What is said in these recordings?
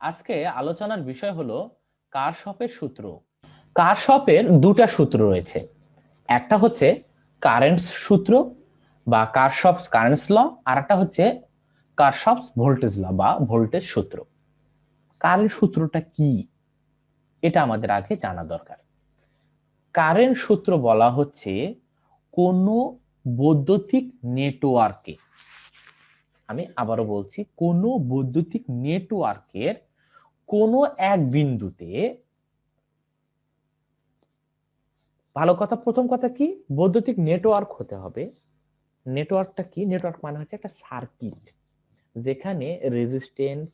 আজকে আলোচনার বিষয় হলো কারশফের সূত্র। কারশফের দুটা সূত্র রয়েছে, একটা হচ্ছে কারেন্টস সূত্র বা কারশফস কারেন্টস ল, আর একটা হচ্ছে কারশফস ভোল্টেজ ল বা ভোল্টেজ সূত্র। কারেন্ট সূত্রটা কি এটা আমাদের আগে জানা দরকার। কারেন্ট সূত্র বলা হচ্ছে কোন বৈদ্যুতিক নেটওয়ার্কে, আমি আবারও বলছি, কোন বৈদ্যুতিক নেটওয়ার্কের কোন এক বিন্দুতে, ভালো কথা, প্রথম কথা কি, বৈদ্যুতিক নেটওয়ার্ক হতে হবে। নেটওয়ার্কটা কি? নেটওয়ার্ক মানে হচ্ছে একটা সার্কিট যেখানে রেজিস্ট্যান্স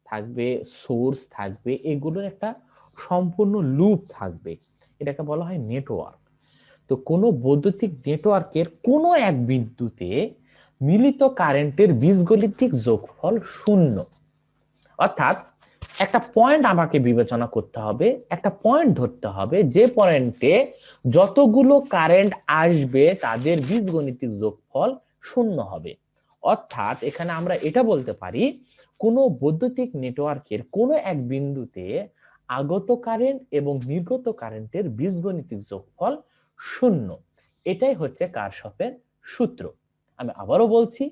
থাকবে, সোর্স থাকবে, এগুলোর একটা সম্পূর্ণ লুপ থাকবে, এটাকে বলা হয় নেটওয়ার্ক। তো কোনো বৈদ্যুতিক নেটওয়ার্কের কোনো এক বিন্দুতে মিলিত কারেন্টের বীজগণিতিক যোগফল শূন্য। অর্থাৎ একটা পয়েন্ট আমাকে বিবেচনা করতে হবে, একটা পয়েন্ট ধরতে হবে, যে পয়েন্টে যতগুলো কারেন্ট আসবে তাদের বীজগণিতিক যোগফল শূন্য হবে। অর্থাৎ এখানে আমরা এটা বলতে পারি কোনো বৈদ্যুতিক নেটওয়ার্কের কোনো এক বিন্দুতে আগত কারেন্ট এবং নির্গত কারেন্টের বীজগণিতিক যোগফল শূন্য। এটাই হচ্ছে কারশফের সূত্র। আমি আবারও বলছি,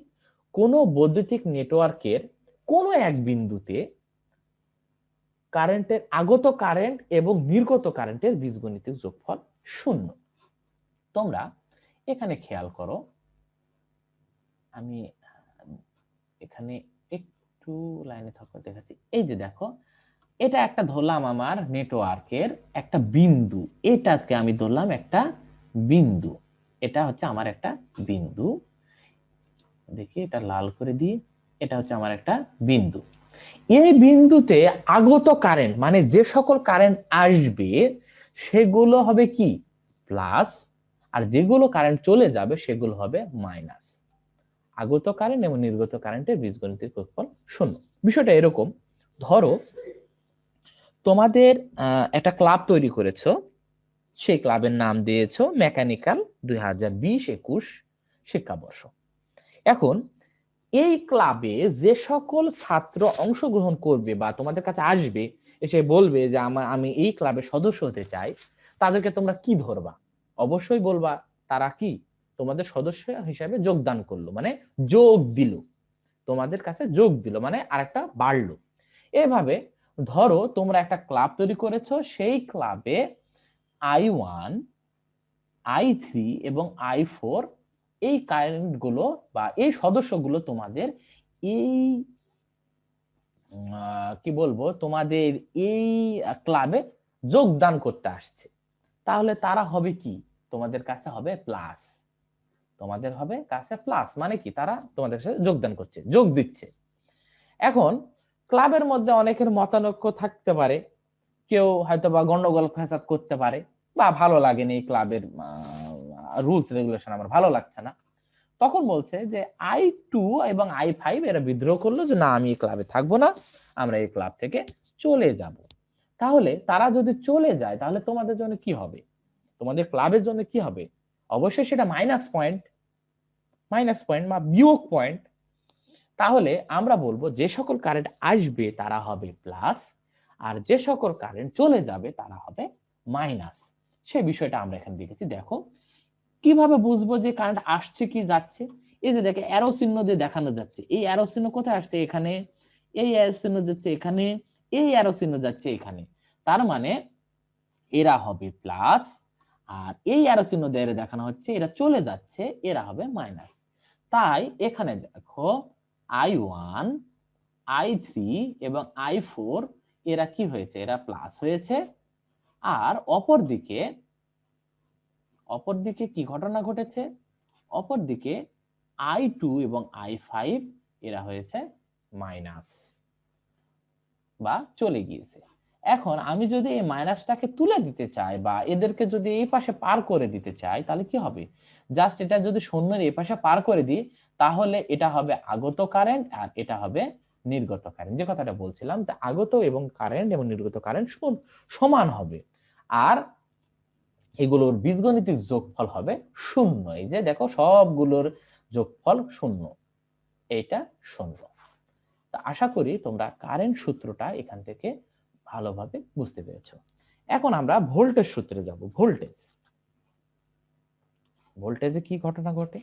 কোনো বৈদ্যুতিক নেটওয়ার্কের কোনো এক বিন্দুতে কারেন্টের আগত কারেন্ট এবং নির্গত কারেন্টের বীজগণিতিক যোগফল শূন্য। তোমরা এখানে খেয়াল করো, আমি এখানে একটু লাইনে থাকো, দেখাচ্ছি। এই যে দেখো, এটা একটা ধরলাম আমার নেটওয়ার্কের একটা বিন্দু, এটাকে আমি ধরলাম একটা বিন্দু, এটা হচ্ছে আমার একটা বিন্দু। দেখি এটা লাল করে দিই, এটা হচ্ছে আমার একটা বিন্দু। এই বিন্দুতে আগত কারেন্ট মানে যে সকল কারেন্ট আসবে সেগুলো হবে কি? প্লাস। আর যেগুলো কারেন্ট চলে যাবে সেগুলো হবে মাইনাস। আগত কারেন্ট এবং নির্গত কারেন্টের বীজগণিতের যোগফল শূন্য। বিষয়টা এরকম, ধরো তোমাদের একটা ক্লাব তৈরি করেছো, সেই ক্লাবের নাম দিয়েছো মেকানিক্যাল 2020-21 শিক্ষাবর্ষ। এখন এই ক্লাবে যে সকল ছাত্র অংশগ্রহণ করবে বা তোমাদের কাছে আসবে, এসে বলবে যে আমি এই ক্লাবের সদস্য হতে চাই, তাদেরকে তোমরা কি ধরবা? অবশ্যই বলবা তারা কি তোমাদের সদস্য হিসেবে যোগদান করলো, মানে যোগ দিল, তোমাদের কাছে যোগ দিল, মানে আরেকটা বাড়লো। এভাবে ধরো তোমরা একটা ক্লাব তৈরি করেছো, সেই ক্লাবে I1, I3 এবং I4 এই কারেন্ট গুলো বা এই সদস্যগুলো তোমাদের এই কি বলবো, তোমাদের এই ক্লাবে যোগদান করতে আসছে। তাহলে তারা হবে কি? তোমাদের কাছে হবে প্লাস। তোমাদের হবে কাছে প্লাস মানে কি? তারা তোমাদের সাথে যোগদান করছে, যোগ দিচ্ছে। এখন ক্লাবের মধ্যে অনেকের মতানৈক্য থাকতে পারে, কেউ হয়তো বা গন্ডগোল ফ্যাসাদ করতে পারে, বা ভালো লাগেনি এই ক্লাবের রুলস রেগুলেশন, আমার ভালো লাগছে না। তখন বলছে যে I2 এবং I5 এরা বিদ্রোহ করলো যে না, আমি এই ক্লাবে থাকবো না, আমরা এই ক্লাব থেকে চলে যাব। তাহলে তারা যদি চলে যায় তাহলে তোমাদের জন্য কি হবে? তোমাদের ক্লাবের জন্য কি হবে? অবশ্যই সেটা মাইনাস পয়েন্ট, মাইনাস পয়েন্ট বা বিয়োগ পয়েন্ট। তাহলে আমরা বলবো যে সকল কারেন্ট আসবে তারা হবে প্লাস, আর যে সকল কারেন্ট চলে যাবে তারা হবে মাইনাস। সেই বিষয়টা আমরা এখানে দেখেছি। দেখো কিভাবে বুঝবো যে কারেন্ট আসছে কি যাচ্ছে? এই যে দেখে অ্যারো চিহ্ন দিয়ে দেখানো যাচ্ছে, এই অ্যারো চিহ্ন কোথায় আসছে? এখানে। এই অ্যারো চিহ্ন যাচ্ছে এখানে, এই অ্যারো চিহ্ন যাচ্ছে এখানে। তার মানে এরা হবে প্লাস, আর এই অ্যারো চিহ্ন দিয়ে দেখানো হচ্ছে এরা চলে যাচ্ছে, এরা হবে মাইনাস। তাই এখানে দেখো I1, I3 এবং I4 এরা কি হয়েছে? এরা প্লাস হয়েছে। আর অপরদিকে কি ঘটনা ঘটেছে? অপরদিকে I2 এবং I5 এরা হয়েছে মাইনাস বা চলে গিয়েছে। এখন আমি যদি এই মাইনাসটাকে তুলে দিতে চাই বা এদেরকে যদি এই পাশে পার করে দিতে চাই তাহলে কি হবে? জাস্ট এটা যদি শূন্যের এই পাশে পার করে দিই তাহলে এটা হবে আগত কারেন্ট আর এটা হবে নির্গত কারেন্ট। যে কথাটা বলছিলাম যে আগত এবং কারেন্ট এবং নির্গত কারেন্ট সমান হবে, আর এগুলোর বীজগণিতিক যোগফল হবে শূন্য। এই যে দেখো সবগুলোর যোগফল শূন্য, এটা শূন্য। তা আশা করি তোমরা কারেন্ট সূত্রটা এখান থেকে ভালোভাবে বুঝতে পেরেছো। এখন আমরা ভোল্টেজ সূত্রে যাব। ভোল্টেজে কি ঘটনা ঘটে?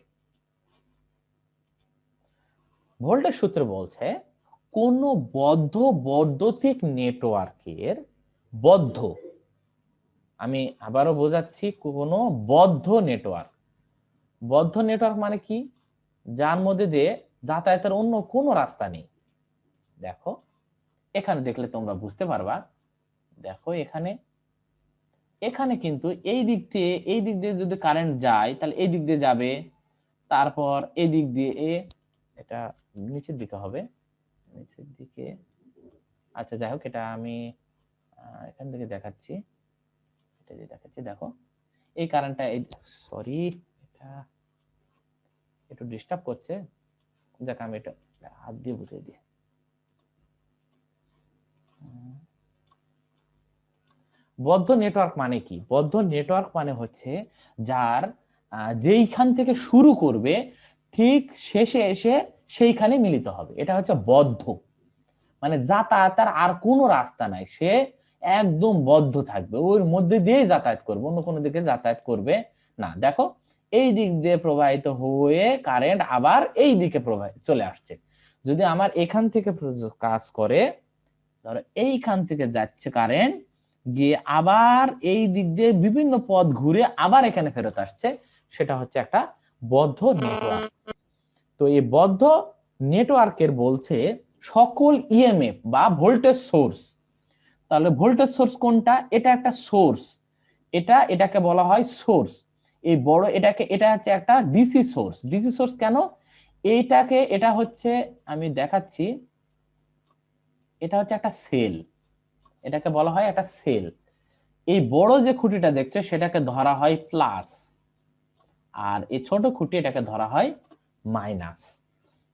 ভোল্টেজ সূত্র বলছে কোন বদ্ধ বৈদ্যুতিক নেটওয়ার্কের বদ্ধ, আমি আবারও বোঝাচ্ছি, কোন বদ্ধ নেটওয়ার্ক। বদ্ধ নেটওয়ার্ক মানে কি? যার মধ্যে দিয়ে যাতায়াতের অন্য কোনো রাস্তা নেই। দেখো এখানে দেখলে তোমরা বুঝতে পারবা। দেখো এখানে এখানে কিন্তু এই দিক দিয়ে যদি কারেন্ট যায় তাহলে এই দিক দিয়ে যাবে, তারপর এই দিক দিয়ে এটা নিচের দিকে হবে, নিচের দিকে। আচ্ছা যাই হোক, এটা আমি এখান থেকে দেখাচ্ছি, এটা দিয়ে দেখাচ্ছি। দেখো এই কারেন্টটা, সরি এটা একটু ডিস্টার্ব করছে, যাক আমি এটা হাত দিয়ে বুঝিয়ে দিই। বদ্ধ নেটওয়ার্ক মানে কি? বদ্ধ নেটওয়ার্ক মানে হচ্ছে যার যেইখান থেকে শুরু করবে ঠিক শেষে এসে সেইখানে মিলিত হবে, এটা হচ্ছে বদ্ধ। মানে যাতায়াতের আর কোনো রাস্তা নাই, সে একদম বদ্ধ থাকবে, ওর মধ্যে দিয়েই যাতায়াত করবে, অন্য কোনো দিকে যাতায়াত করবে না। দেখো এই দিক দিয়ে প্রবাহিত হয়ে কারেন্ট আবার এই দিকে প্রবাহিত চলে আসছে। যদি আমার এখান থেকে কাজ করে, ধরো এইখান থেকে যাচ্ছে কারেন্ট গিয়ে আবার এই দিক দিয়ে বিভিন্ন পথ ঘুরে আবার এখানে ফেরত আসছে, সেটা হচ্ছে একটা বদ্ধ নেটওয়ার্ক। তো এই বদ্ধ নেটওয়ার্কের বলছে সকল ইএমএফ বা ভোল্টেজ সোর্স। তাহলে ভোল্টেজ সোর্স কোনটা? এটা একটা সোর্স, এটাকে বলা হয় সোর্স। এই বড় এটা হচ্ছে একটা ডিসি সোর্স। ডিসি সোর্স কেন? এটা হচ্ছে, আমি দেখাচ্ছি, এটা হচ্ছে একটা সেল, এটাকে বলা হয় একটা সেল। এই বড় যে খুঁটিটা দেখছো সেটাকে ধরা হয় প্লাস, আর এই ছোট খুঁটি এটাকে ধরা হয় মাইনাস।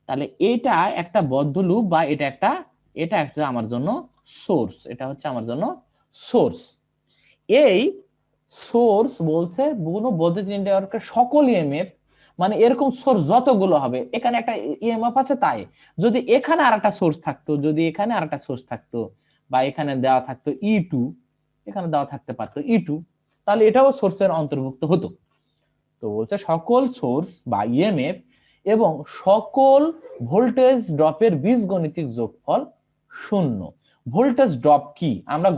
তাহলে এটা একটা বদ্ধ লুপ বা এটা একটা আমার জন্য সোর্স, এটা হচ্ছে আমার জন্য সোর্স। এই সোর্স বলছে কোনো বৈদ্যুতিক নেটওয়ার্কের সকল ইএমএফ, মানে এরকম সোর্স যতগুলো হবে, এখানে একটা ইএমএফ আছে তাই, যদি এখানে আরেকটা সোর্স থাকতো, যদি এখানে আরেকটা সোর্স থাকতো, বা এখানে দেওয়া থাকতো E2, এখানে দেওয়া থাকতে পারতো E2, তাহলে এটাও সোর্সের অন্তর্ভুক্ত হতো। তো বলছে সকল সোর্স বা ইএমএফ এবং সকল ভোল্টেজ ড্রপের বীজগণিতিক যোগফল 0। ভোল্টেজ ড্রপ কি? আমরা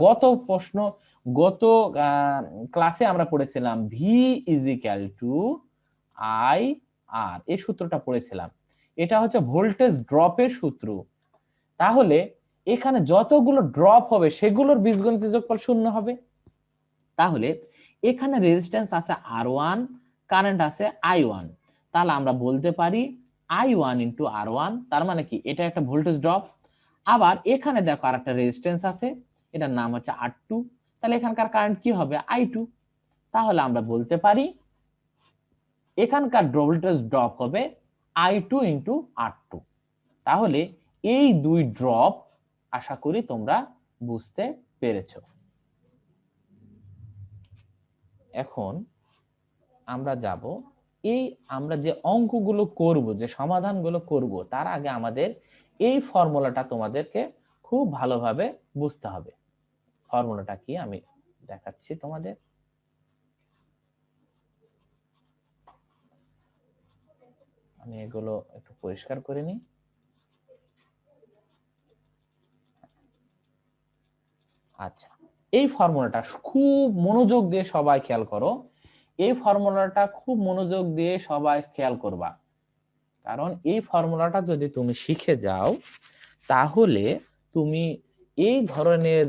গত ক্লাসে আমরা পড়েছিলাম V is equal to I R, এই সূত্রটা পড়েছিলাম। এটা হচ্ছে ভোল্টেজ ড্রপের সূত্র। তাহলে এখানে যতগুলো ড্রপ হবে সেগুলোর বীজগণিতিক যোগফল 0 হবে। তাহলে এখানে রেজিস্ট্যান্স আছে R1, কারেন্ট আছে I1, তাহলে আমরা বলতে পারি I1 ইন্টু R1, তার মানে কি এটা একটা ভোল্টেজ ড্রপ। আবার এখানে দেখো আরেকটা রেজিস্ট্যান্স আছে, এটার নাম হচ্ছে R2, তাহলে এখানকার কারেন্ট কি হবে? I2। তাহলে আমরা বলতে পারি এখানকার ভোল্টেজ ড্রপ হবে I2 ইন্টু R2। তাহলে এই দুই ড্রপ আশা করি তোমরা বুঝতে পেরেছো। এখন আমরা যাব, আমরা যে অঙ্কগুলো করব, যে সমাধানগুলো করব, তার আগে আমাদের এই ফর্মুলাটা তোমাদেরকে খুব ভালোভাবে বুঝতে হবে। ফর্মুলাটা কি আমি দেখাচ্ছি তোমাদের। আমি এগুলো একটু পরিষ্কার করে নিই। আচ্ছা, এই ফর্মুলাটা খুব মনোযোগ দিয়ে সবাই খেয়াল করো। এই ফর্মুলাটা খুব মনোযোগ দিয়ে সবাই খেয়াল করবা, কারণ এই ফর্মুলাটা যদি তুমি শিখে যাও তাহলে তুমি এই ধরনের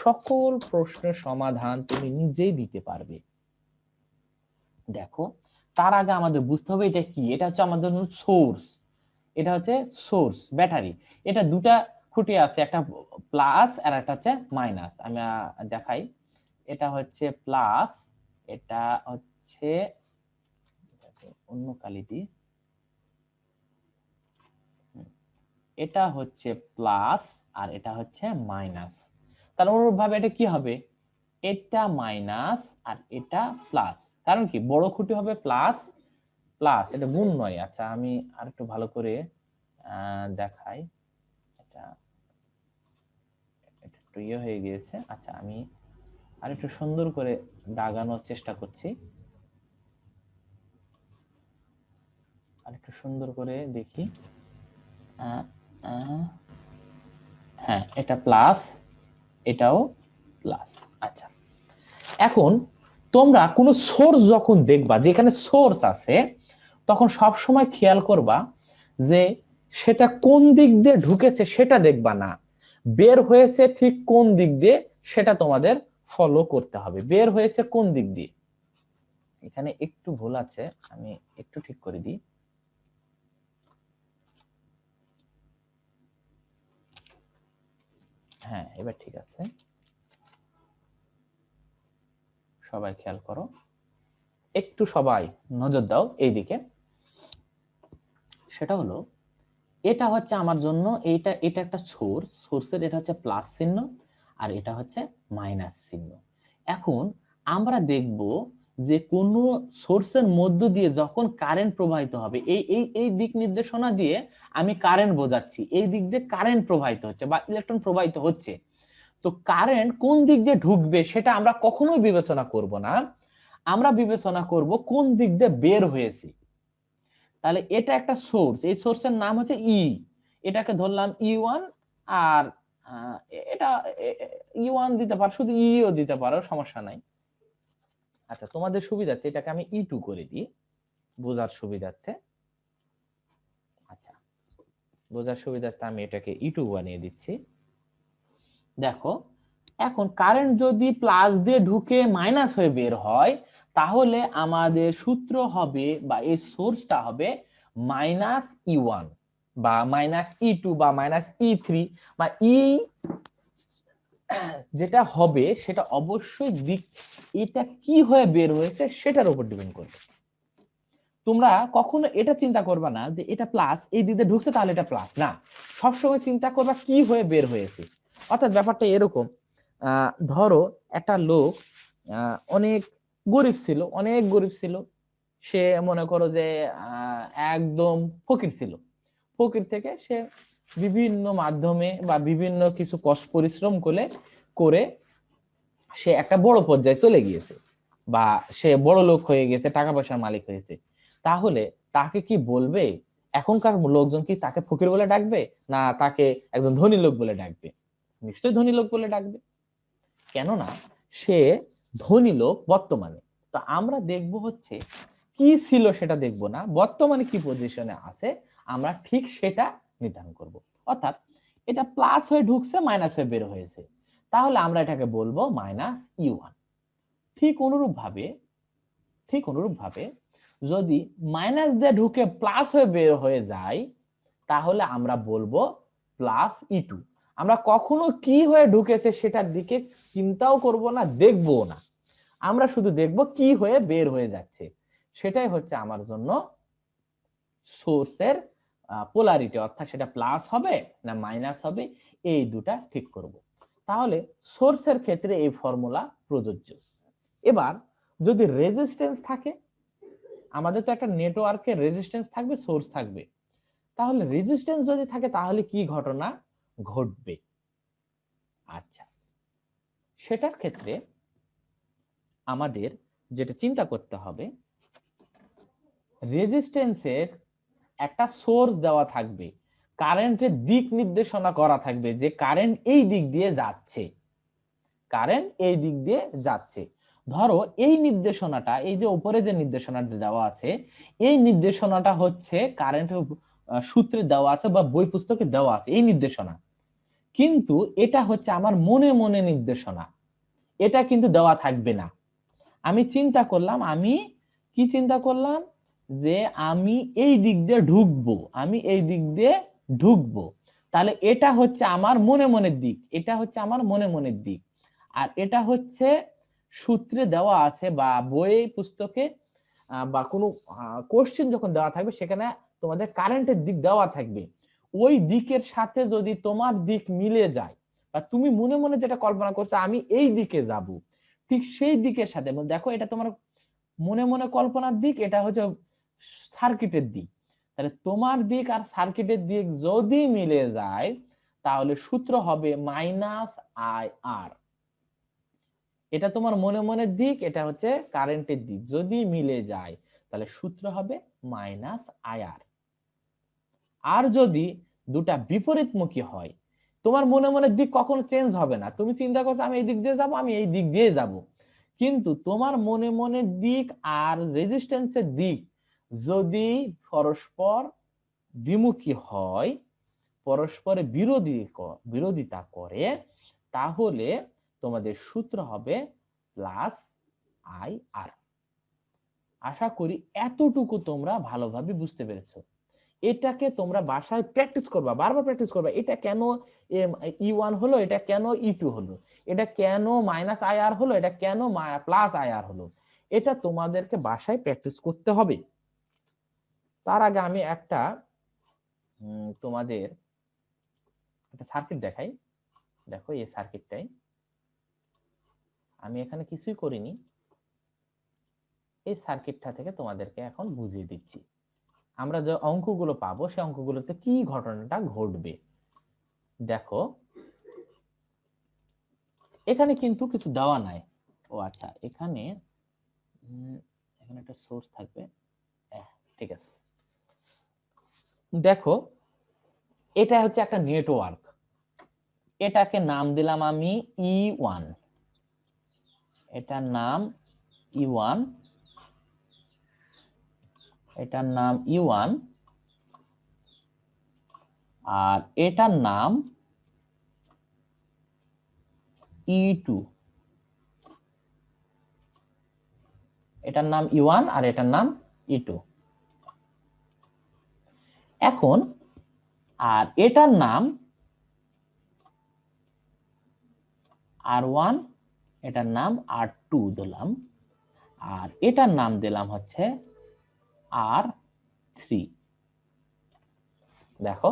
সকল প্রশ্নের সমাধান তুমি নিজেই দিতে পারবে। দেখো তার আগে আমাদের বুঝতে হবে এটা কি। এটা হচ্ছে আমাদের সোর্স, এটা হচ্ছে সোর্স ব্যাটারি। এটা দুটা খুঁটি আছে, একটা প্লাস আর একটা হচ্ছে মাইনাস। আমি দেখাই, এটা হচ্ছে প্লাস, এটা হচ্ছে অন্য কালি দিয়ে, এটা হচ্ছে প্লাস আর এটা হচ্ছে মাইনাস। তার অনুরূপভাবে এটা কি হবে? এটা মাইনাস আর এটা প্লাস। কারণ কি বড় খুঁটি হবে প্লাস প্লাস, এটা গুণ নয়। আচ্ছা আমি আর একটু ভালো করে দেখাই, এটা এটা একটু ইয়ে হয়ে গিয়েছে। আচ্ছা, আমি আর একটু সুন্দর করে দাগানোর চেষ্টা করছি, আর একটু সুন্দর করে দেখি। হ্যাঁ, এটা প্লাস, এটাও প্লাস। আচ্ছা, এখন তোমরা কোনো সোর্স যখন দেখবা, যেখানে সোর্স আছে, তখন সব সময় খেয়াল করবা যে সেটা কোন দিক দিয়ে ঢুকেছে সেটা দেখবা না, বের হয়েছে ঠিক কোন দিক দিয়ে সেটা তোমাদের ফলো করতে হবে। বের হয়েছে কোন দিক দিয়ে, এখানে একটু ভুল আছে, আমি একটু ঠিক করে দিই। হ্যাঁ, এবার ঠিক আছে। সবাই খেয়াল করো, একটু সবাই নজর দাও এই দিকে। সেটা হলো, এটা হচ্ছে আমার জন্য, এটা এটা একটা সোর্স, সোর্সের এটা হচ্ছে প্লাস চিহ্ন আর এটা হচ্ছে মাইনাস চিহ্ন। এখন আমরা দেখব যে কোন সোর্সের মধ্য দিয়ে যখন কারেন্ট প্রবাহিত হবে, এই এই এই দিক নির্দেশনা দিয়ে আমি কারেন্ট বোঝাচ্ছি, এই দিক দিয়ে কারেন্ট প্রবাহিত হচ্ছে বা ইলেকট্রন প্রবাহিত হচ্ছে। তো কারেন্ট কোন দিক দিয়ে ঢুকবে সেটা আমরা কখনোই বিবেচনা করব না, আমরা বিবেচনা করব কোন দিক দিয়ে বের হয়েছে। তাহলে এটা একটা সোর্স, এই সোর্সের নাম হচ্ছে ই, এটাকে ধরলাম ই1, আর এটা ই1 দিতে পারো, শুধু ইও দিতে পারো, সমস্যা নাই। আচ্ছা, তোমাদের সুবিধার্থে এটাকে আমি ই2 করে দিই, বোঝার সুবিধার্থে। আচ্ছা, বোঝার সুবিধার্থে আমি এটাকে ই2 বানিয়ে দিচ্ছি। দেখো, এখন কারেন্ট যদি প্লাস দিয়ে ঢুকে মাইনাস হয়ে বের হয়, তাহলে আমাদের সূত্র হবে বা এই সোর্সটা হবে মাইনাস ই1 বা মাইনাস ই2 বা মাইনাস ই3 বা যেটা হবে সেটা অবশ্যই দিক, এটা কি হয়ে বের হয়েছে সেটার উপর ডিপেন্ড করবে। তোমরা কখনো এটা চিন্তা করবা না যে এটা প্লাস, এই দিকে ঢুকছে তাহলে এটা প্লাস, না, সবসময় চিন্তা করবা কি হয়ে বের হয়েছে। অর্থাৎ ব্যাপারটা এরকম, ধরো একটা লোক অনেক গরিব ছিল, অনেক গরিব ছিল, সে মনে করো যে একদম ফকির ছিল। ফকির থেকে সে বিভিন্ন মাধ্যমে বা বিভিন্ন কিছু কষ্ট পরিশ্রম করে করে সে একটা বড় পর্যায়ে চলে গিয়েছে বা সে বড় লোক হয়ে গেছে, টাকা পয়সার মালিক হয়েছে। তাহলে তাকে কি বলবে, এখনকার লোকজন কি তাকে ফকির বলে ডাকবে, না তাকে একজন ধনী লোক বলে ডাকবে? নিশ্চয়ই ধনী লোক বলে ডাকবে, কেননা সে ধনী লোক বর্তমানে। তো আমরা দেখব হচ্ছে কি ছিল সেটা দেখব না, বর্তমানে কি পজিশনে আছে আমরা ঠিক সেটা নির্ধারণ করব। অর্থাৎ এটা প্লাস হয়ে ঢুকছে, মাইনাস হয়ে বের হয়েছে, তাহলে আমরা এটাকে বলবো মাইনাস ই1। ঠিক অনুরূপ ভাবে, ঠিক অনুরূপ ভাবে যদি মাইনাস দিয়ে ঢুকে প্লাস হয়ে বের হয়ে যায়, তাহলে আমরা বলবো প্লাস ই2। আমরা কখনো কি হয়ে ঢুকেছে সেটার দিকে চিন্তাও করব না, দেখবো না, আমরা শুধু দেখব কি হয়ে বের হয়ে যাচ্ছে। সেটাই হচ্ছে আমার জন্য সোর্সের পোলারিটি, অর্থাৎ সেটা প্লাস হবে না মাইনাস হবে, এই দুটা ঠিক করব। তাহলে সোর্সের ক্ষেত্রে এই ফর্মুলা প্রযোজ্য। এবার যদি রেজিস্ট্যান্স থাকে, আমাদের তো একটা নেটওয়ার্কে রেজিস্ট্যান্স থাকবে, সোর্স থাকবে, তাহলে রেজিস্ট্যান্স যদি থাকে তাহলে কি ঘটনা ঘটবে? আচ্ছা, সেটার ক্ষেত্রে আমাদের যেটা চিন্তা করতে হবে, রেজিস্ট্যান্সের একটা সোর্স দেওয়া থাকবে, কারেন্টের দিক নির্দেশনা করা থাকবে যে কারেন্ট এই দিক দিয়ে যাচ্ছে, কারেন্ট এই দিক দিয়ে যাচ্ছে। ধরো এই নির্দেশনাটা, এই যে উপরে যে নির্দেশনাটা দেওয়া আছে, এই নির্দেশনাটা হচ্ছে কারেন্টের সূত্রে দেওয়া আছে বা বই পুস্তকে দেওয়া আছে এই নির্দেশনা, কিন্তু এটা হচ্ছে আমার মনে মনে নির্দেশনা, এটা কিন্তু দেওয়া থাকবে না। আমি চিন্তা করলাম, আমি কি চিন্তা করলাম যে আমি এই দিক দিয়ে ঢুকবো, আমি এই দিক দিয়ে ঢুকবো, তাহলে এটা হচ্ছে আমার মনে মনের দিক, এটা হচ্ছে আমার মনে মনের দিক। আর এটা হচ্ছে সূত্রে দেওয়া আছে বা বই পুস্তকে বা কোনো কোশ্চেন যখন দেওয়া থাকবে সেখানে তোমাদের কারেন্টের দিক দেওয়া থাকবে, ওই দিকের সাথে যদি তোমার দিক মিলে যায় বা তুমি মনে মনে যেটা কল্পনা করছো আমি এই দিকে যাব, ঠিক সেই দিকের সাথে, দেখো এটা তোমার মনে মনে কল্পনার দিক, এটা হচ্ছে সার্কিটের দিক, তাহলে তোমার দিক আর সার্কিটের দিক যদি মিলে যায় তাহলে সূত্র হবে মাইনাস আই আর। এটা তোমার মনে মনের দিক, এটা হচ্ছে কারেন্টের দিক, যদি মিলে যায় তাহলে সূত্র হবে মাইনাস আই আর। আর যদি দুটা বিপরীতমুখী হয়, তোমার মনে মনের দিক কখনো চেঞ্জ হবে না, তুমি চিন্তা করছো আমি এই দিক দিয়ে যাব, আমি এই দিক দিয়ে যাব, কিন্তু তোমার মনে মনের দিক আর রেজিস্ট্যান্সের দিক যদি পরস্পর দ্বিমুখী হয়, পরস্পরে বিরোধিতা করে, তাহলে তোমাদের সূত্র হবে প্লাস আই আর। আশা করি এতটুকু তোমরা ভালোভাবে বুঝতে পেরেছো। এটাকে তোমরা বাসায় প্র্যাকটিস করবা, বারবার প্র্যাকটিস করবা। এটা কেন ই1 হলো, এটা কেন ই2 হলো, এটা কেন মাইনাস আই আর হলো, এটা কেন প্লাস আই আর হলো, এটা তোমাদেরকে বাসায় প্র্যাকটিস করতে হবে। তার আগে আমি একটা তোমাদের একটা সার্কিট দেখাই। দেখো এই সার্কিটটাই, আমি এখানে কিছুই করিনি, এই সার্কিটটা থেকে তোমাদেরকে এখন বুঝিয়ে দিচ্ছি। আমরা যে অঙ্কগুলো পাবো সেই অঙ্কগুলোতে কি ঘটনাটা ঘটবে। দেখো এখানে কিন্তু কিছু দেওয়া নাই। ও আচ্ছা, এখানে একটা সোর্স থাকবে, ঠিক আছে। দেখো এটা হচ্ছে একটা নেটওয়ার্ক, এটাকে নাম দিলাম আমি ই1, এটার নাম ই1, এটার নাম ই1, আর এটার নাম ই2, এটার নাম ই1 আর এটার নাম ই2। এখন আর এটার নাম আর1, এটার নাম আর2 দিলাম, আর এটার নাম দিলাম হচ্ছে আর3। দেখো,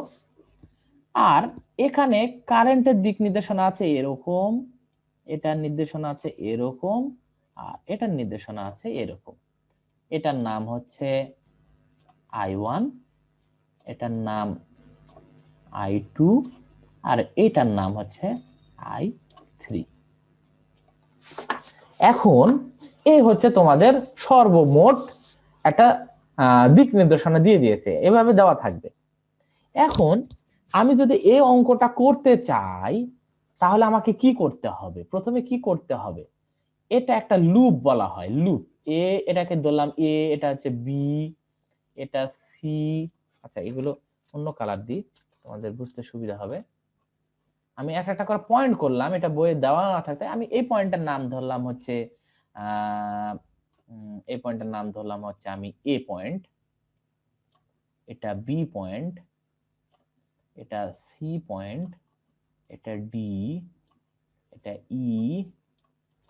আর এখানে কারেন্টের দিক নির্দেশনা আছে এরকম, এটার নির্দেশনা আছে এরকম, আর এটার নির্দেশনা আছে এরকম। এটার নাম হচ্ছে I1, এটার নাম I2, আর এটার নাম হচ্ছে I3। এখন এই হচ্ছে তোমাদের সর্বমোট একটা দিক নির্দেশনা দিয়ে দিয়েছে, এভাবে দেওয়া থাকবে। এখন আমি যদি এই অঙ্কটা করতে চাই তাহলে আমাকে কি করতে হবে? প্রথমে কি করতে হবে, এটা একটা লুপ বলা হয়, লুপ। এটাকে ধরলাম এ, এটা হচ্ছে বি, এটা সি। আচ্ছা, এগুলো অন্য কালার দিই, তোমাদের বুঝতে সুবিধা হবে। আমি একটা একটা করে পয়েন্ট করলাম, এটা বইয়ে দেওয়া না থাকতে আমি এই পয়েন্টের নাম ধরলাম হচ্ছে এই পয়েন্টের নাম ধরলাম হচ্ছে আমি এ পয়েন্ট, এটা বি পয়েন্ট, এটা সি পয়েন্ট, এটা ডি, এটা ই,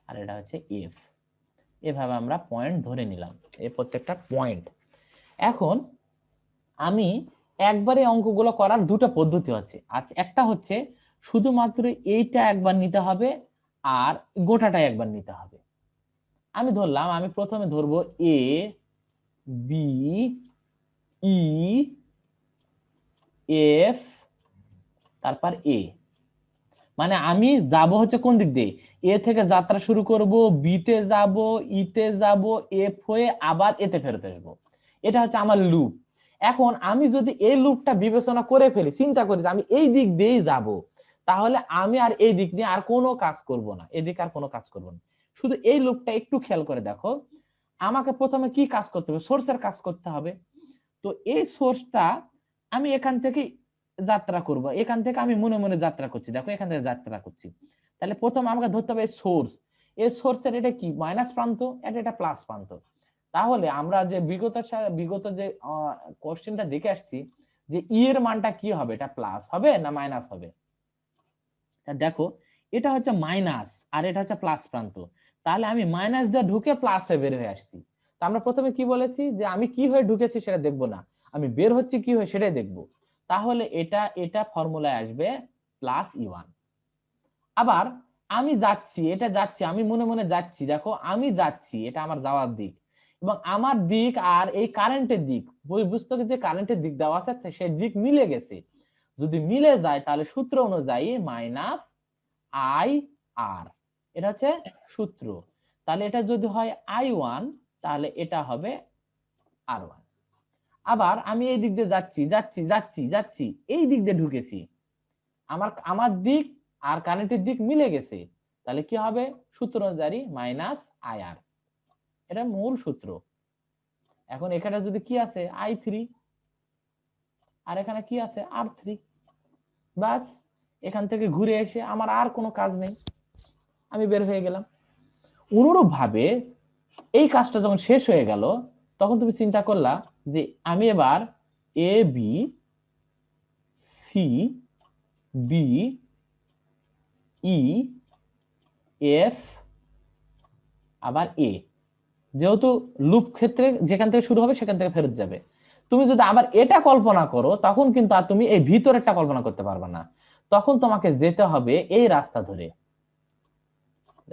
আর এটা হচ্ছে এফ। এভাবে আমরা পয়েন্ট ধরে নিলাম, এই প্রত্যেকটা পয়েন্ট। এখন আমি একবারে অঙ্কগুলো করার দুটো পদ্ধতি আছে। আচ্ছা, একটা হচ্ছে শুধুমাত্র এইটা একবার নিতে হবে আর গোটাটাই একবার নিতে হবে। আমি ধরলাম, আমি প্রথমে ধরবো এ বি ই এফ তারপর এ, মানে আমি যাব হচ্ছে কোন দিক দিয়ে, এ থেকে যাত্রা শুরু করব, বি তে যাব, ই তে যাব, এফ হয়ে আবার এতে ফেরত আসবো। এটা হচ্ছে আমার লুপ। এখন আমি যদি এই লুপটা বিবেচনা করে ফেলি, চিন্তা করি যে আমি এই দিক দিয়েই যাব, তাহলে আমি আর এই দিক নিয়ে আর কোনো কাজ করব না, এদিকে আর কোনো কাজ করব না। শুধু এই লুপটা একটু খেয়াল করে দেখো, আমাকে প্রথমে কি কাজ করতে হবে, সোর্সের কাজ করতে হবে। তো এই সোর্সটা আমি এখান থেকে যাত্রা করব, এখান থেকে আমি মনে মনে যাত্রা করছি, দেখো এখান থেকে যাত্রা করছি। তাহলে প্রথম আমাকে ধরতে হবে সোর্স, এই সোর্সের এটা কি মাইনাস প্রান্ত, এটা প্লাস প্রান্ত। তাহলে আমরা যে বিগত যে কোশ্চেনটা দেখে আসছি যে ই এর মানটা কি হবে, এটা প্লাস হবে না মাইনাস হবে। দেখো এটা হচ্ছে মাইনাস আর এটা হচ্ছে প্লাস প্রান্ত, তাহলে আমি মাইনাস দিয়ে ঢুকে প্লাস হয়ে বের হয়ে আসছি। তো আমরা প্রথমে কি বলেছি যে আমি কি হয়ে ঢুকেছি সেটা দেখবো না, আমি বের হচ্ছে কি হয়ে সেটাই দেখবো। তাহলে এটা ফর্মুলায় আসবে প্লাস ই1। আবার আমি যাচ্ছি, এটা যাচ্ছি, আমি মনে মনে যাচ্ছি, দেখো আমি যাচ্ছি, এটা আমার যাওয়ার দিক, এবং আমার দিক আর এই কারেন্টের দিক, বই পুস্তকে যে কারেন্টের দিক দেওয়া আছে সেই দিক মিলে গেছে। যদি মিলে যায় তাহলে সূত্র অনুযায়ী মাইনাস আই আর, এটা হচ্ছে সূত্র। তাহলে এটা যদি হয় I1 তাহলে এটা হবে R1। আবার আমি এই দিক দিয়ে যাচ্ছি যাচ্ছি যাচ্ছি যাচ্ছি, এই দিক দিয়ে ঢুকেছি, আমার দিক আর কারেন্টের দিক মিলে গেছে, তাহলে কি হবে সূত্র অনুযায়ী মাইনাস IR, এটা মূল সূত্র। এখন এখানে যদি কি আছে I3 আর এখানে কি আছে R3, বাস এখান থেকে ঘুরে এসে আমার আর কোনো কাজ নেই, আমি বের হয়ে গেলাম। অনুরূপ ভাবে এই কাজটা যখন শেষ হয়ে গেল তখন তুমি চিন্তা করলা যে আমি এবার A B C B E F আবার এ, যেহেতু লুপ ক্ষেত্রে যেখান থেকে শুরু হবে সেখান থেকে ফেরত যাবে, তুমি যদি আবার এটা কল্পনা করো তখন কিন্তু আর তুমি এই ভিতরেরটা কল্পনা করতে পারবে না, তখন তোমাকে যেতে হবে এই রাস্তা ধরে।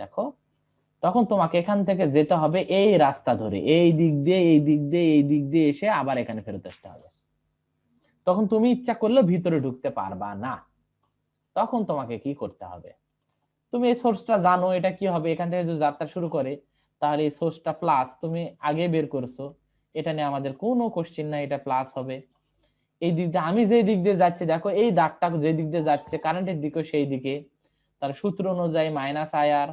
দেখো তখন তোমাকে এখান থেকে যেতে হবে এই রাস্তা ধরে, এই দিক দিয়ে এই দিক দিয়ে এই দিক দিয়ে এসে আবার এখানে ফেরত আসতে হবে। তখন তুমি ইচ্ছা করলে ভিতরে ঢুকতে পারবা না। তখন তোমাকে কি করতে হবে, তুমি এই সোর্সটা জানো এটা কি হবে, এখান থেকে যদি যাত্রা শুরু করে তাহলে এই সোর্সটা প্লাস তুমি আগে বের করছো, এটা নিয়ে আমাদের কোনো কোশ্চেন নাই, এটা প্লাস হবে। এই দিক দিয়ে আমি যে দিক দিয়ে যাচ্ছি, দেখো এই দাগটা যে দিক দিয়ে যাচ্ছে কারেন্টের দিকেও সেই দিকে, তার সূত্র অনুযায়ী মাইনাস আইআর,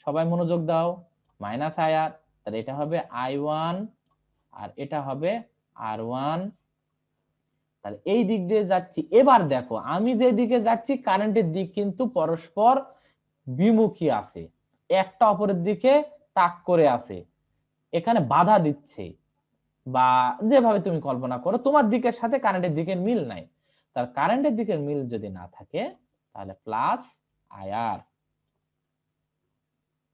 সবাই মনোযোগ দাও, মাইনাস আইআর, তাহলে এটা হবে I1 আর এটা হবে R1। তাহলে এই দিক দিয়ে যাচ্ছি, এবার দেখো আমি যে দিকে যাচ্ছি কারেন্টের দিক কিন্তু পরস্পর বিমুখী আছে, একটা অপরের দিকে তাক করে আছে, এখানে বাধা দিচ্ছে, বা যেভাবে তুমি কল্পনা করো তোমার দিকের সাথে কারেন্টের দিকের মিল নাই, তার কারেন্টের দিকের মিল যদি না থাকে তাহলে প্লাস আইআর।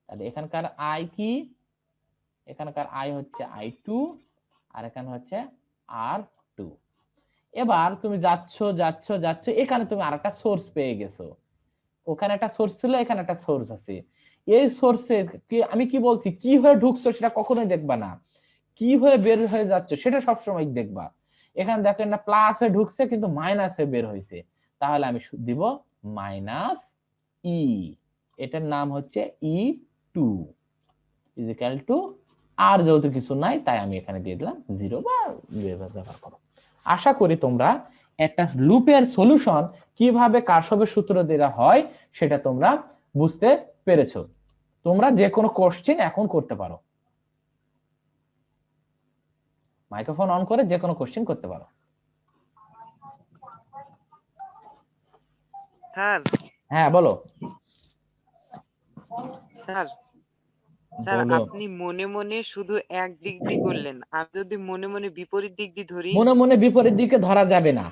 তাহলে এখানকার আই কি, এখানকার আই হচ্ছে I2 আর এখানে হচ্ছে R2। এবার তুমি যাচ্ছ যাচ্ছ যাচ্ছ, এখানে তুমি আরেকটা সোর্স পেয়ে গেছো, ওখানে একটা সোর্স ছিল এখানে একটা সোর্স আছে, এই সোর্সে আমি কি বলছি কি হয়ে ঢুকছো সেটা কখনোই দেখবা না, কি হয়ে বের হয়ে যাচ্ছ সেটা সবসময় দেখবা। এখানে দেখেন না প্লাস হয়ে ঢুকছে কিন্তু মাইনাস হয়ে বের হয়েছে, তাহলে আমি দিব মাইনাস ই, এটার নাম হচ্ছে E2 ইজিক্যাল টু, আর যেহেতু কিছু নাই তাই আমি এখানে দিয়ে দিলাম 0 বা ব্যবহার করো। আশা করি তোমরা একটা লুপের সলিউশন কিভাবে কারশফের সূত্র দেওয়া হয় সেটা তোমরা বুঝতে পেরেছো। তোমরা যে কোনো কোশ্চেন এখন করতে পারো, মাইক্রোফোন অন করে যে কোনো কোশ্চেন করতে পারো। স্যার হ্যাঁ বলো। স্যার স্যার বলো, আপনি মনে মনে শুধু এক দিক দিয়ে করলেন, আমি যদি মনে মনে বিপরীত দিক দিয়ে ধরি। মনে মনে বিপরীত দিকে ধরা যাবে না,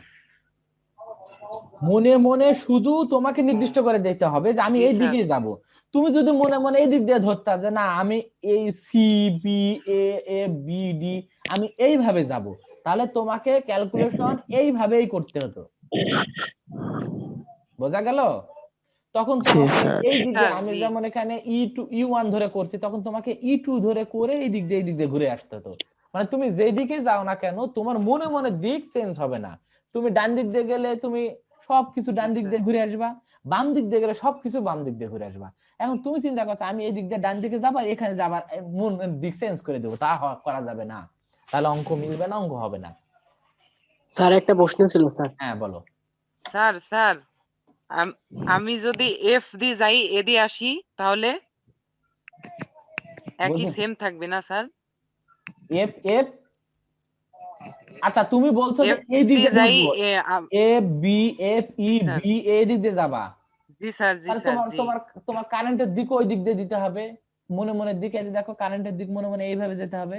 মনে মনে শুধু তোমাকে নির্দিষ্ট করে দিতে হবে যে আমি জি এই স্যার। দিকে যাব। তুমি যদি মনে মনে এই দিক দিয়ে ধরতা যে না আমি এই C B A F B D আমি এইভাবে যাব, তাহলে তোমাকে ক্যালকুলেশন এইভাবেই করতে হতো, বোঝা গেল? তখন তোমাকে এই জি দিক দিয়ে স্যার। আমি জি যেমন এখানে E1 ধরে করছি তখন তোমাকে E2 ধরে করে এই দিক দিয়ে এই দিক দিয়ে ঘুরে আসতে হতো। মানে তুমি যেই দিকে যাও না কেন তোমার মনে মনে দিক চেঞ্জ হবে না, তুমি ডান দিক দিয়ে গেলে তুমি সবকিছু জি ডান দিক স্যার। দিয়ে ঘুরে আসবা, বাম দিক দিয়ে গেলে সবকিছু বাম দিক দিয়ে ঘুরে আসবা। এখন তুমি চিন্তা করছো আমি এই দিক দিয়ে ডান দিকে যাবো এখানে যাবার মন দিক চেঞ্জ করে দেবো, তা করা যাবে না, তাহলে অঙ্ক মিলবে না, অঙ্ক হবে না। স্যার একটা প্রশ্ন ছিল স্যার। হ্যাঁ বলো। স্যার স্যার আমি যদি এফ দিয়ে যাই এ দিয়ে আসি তাহলে একই বুঝো সেম থাকবে না স্যার? এফ এফ, আচ্ছা তুমি বলছো যে এফ এই দিক দিয়ে দিয়ে যাই ঢুকবো, A B F E G sir. B এই দিক দিয়ে যাবা, জি স্যার। জি তাহলে স্যার। তোমার জি তোমার তোমার কারেন্টের দিক ওই দিক দিয়ে দিতে হবে, মনে মনে দিকে দেখো কারেন্টের দিক মনে মনে এইভাবে যেতে হবে,